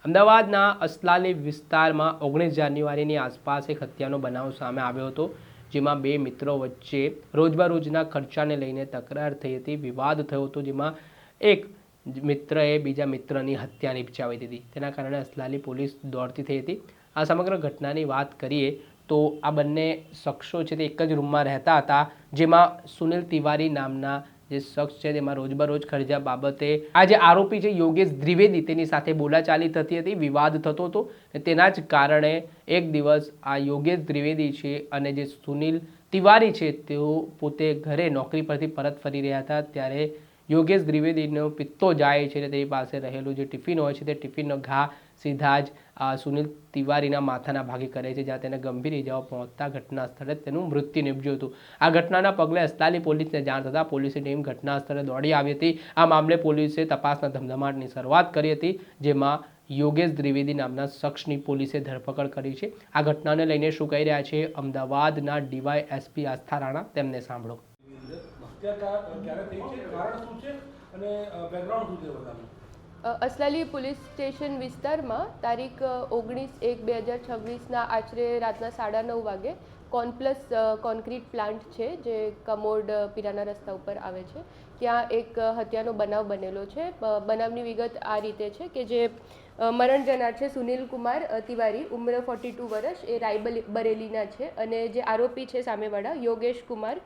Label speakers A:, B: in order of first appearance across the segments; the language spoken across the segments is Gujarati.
A: અમદાવાદના અસલાલી વિસ્તારમાં 19 જાન્યુઆરીની આસપાસ એક હત્યાનો બનાવ સામે આવ્યો હતો, જેમાં બે મિત્રો વચ્ચે રોજબરોજના ખર્ચાને લઈને તકરાર થઈ હતી, વિવાદ થયો હતો, જેમાં એક મિત્રએ બીજા મિત્રની હત્યા નિપજાવી દીધી. તેના કારણે અસલાલી પોલીસ દોડતી થઈ હતી. આ સમગ્ર ઘટનાની વાત કરીએ તો આ બંને શખ્સો છે તે એક જ રૂમમાં રહેતા હતા, જેમાં સુનિલ તિવારી નામના જે શખ્સ છે તેમાં રોજબરોજ ખર્ચા બાબતે આ જે આરોપી છે યોગેશ દ્વિવેદી તેની સાથે બોલાચાલી થતી હતી, વિવાદ થતો હતો. તેના જ કારણે એક દિવસ આ યોગેશ દ્વિવેદી છે અને જે સુનિલ તિવારી છે તેઓ પોતે ઘરે નોકરી પરથી પરત ફરી રહ્યા હતા, ત્યારે યોગેશ દ્વિવેદીનો પિત્તો જાય છે અને તેની પાસે રહેલું જે ટિફિન હોય છે તે ટિફિનનો ઘા સીધા જ સુનિલ તિવારીના માથાના ભાગે કરે છે, જ્યાં તેને ગંભીર ઇજાઓ પહોંચતા ઘટના સ્થળે તેનું મૃત્યુ નિપજ્યું હતું. આ ઘટનાના પગલે અસલાલી પોલીસને જાણ થતાં પોલીસની ટીમ ઘટના સ્થળે દોડી આવી હતી. આ મામલે પોલીસે તપાસના ધમધમાટની શરૂઆત કરી હતી, જેમાં યોગેશ દ્વિવેદી નામના શખ્સની પોલીસે ધરપકડ કરી છે. આ ઘટનાને લઈને શું કહી રહ્યા છે અમદાવાદના ડીવાયએસપી આસ્થા રાણા, તેમને સાંભળો.
B: અસલાલી પોલીસ સ્ટેશન વિસ્તારમાં તારીખ 19/1/2026ના આશરે રાતના 9:30 વાગે કોનપ્લસ કોન્ક્રીટ પ્લાન્ટ છે જે કમોડ પીરાના રસ્તા ઉપર આવે છે, ત્યાં એક હત્યાનો બનાવ બનેલો છે. બનાવની વિગત આ રીતે છે કે જે મરણ જનાર છે સુનિલ કુમાર તિવારી, ઉંમર 42 વર્ષ, એ રાયબરેલીના છે, અને જે આરોપી છે સામેવાળા યોગેશ કુમાર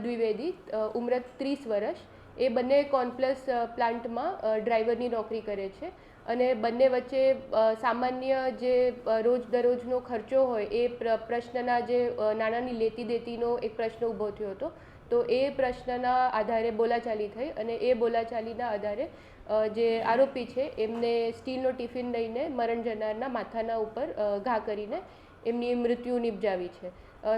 B: દ્વિવેદી, ઉંમર 30 વર્ષ, એ બંને કોનપ્લસ પ્લાન્ટમાં ડ્રાઈવરની નોકરી કરે છે, અને બંને વચ્ચે સામાન્ય જે રોજ દરરોજનો ખર્ચો હોય એ પ્રશ્નના જે નાણાંની લેતી દેતીનો એક પ્રશ્ન ઊભો થયો હતો. તો એ પ્રશ્નના આધારે બોલાચાલી થઈ, અને એ બોલાચાલીના આધારે જે આરોપી છે એમને સ્ટીલનો ટિફિન લઈને મરણ જનારના માથાના ઉપર ઘા કરીને એમની મૃત્યુ નિપજાવી છે.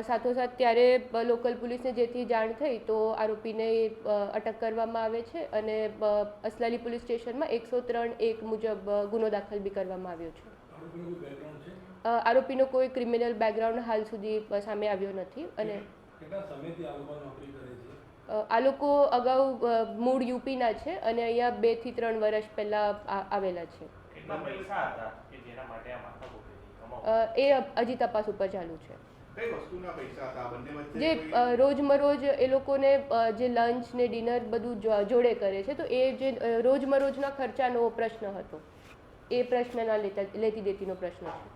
B: સાથોસાથ ત્યારે લોકલ પોલીસને જેથી જાણ થઈ તો આરોપીને અટક કરવામાં આવે છે, અને અસલાલી પોલીસ સ્ટેશનમાં 103(1) મુજબ ગુનો દાખલ બી કરવામાં આવ્યો છે. આરોપીનો કોઈ ક્રિમિનલ બેકગ્રાઉન્ડ હાલ સુધી સામે આવ્યો નથી, અને આ લોકો અગાઉ મૂળ યુપીના છે અને અહીંયા 2 થી 3 વર્ષ પહેલાં આવેલા છે. એ હજી તપાસ ઉપર ચાલુ છે. જે રોજમરોજ એ લોકોને જે લંચ ને ડિનર બધું જોડે કરે છે, તો એ જે રોજમરોજના ખર્ચાનો પ્રશ્ન હતો એ પ્રશ્નના લેતી દેતીનો પ્રશ્ન છે.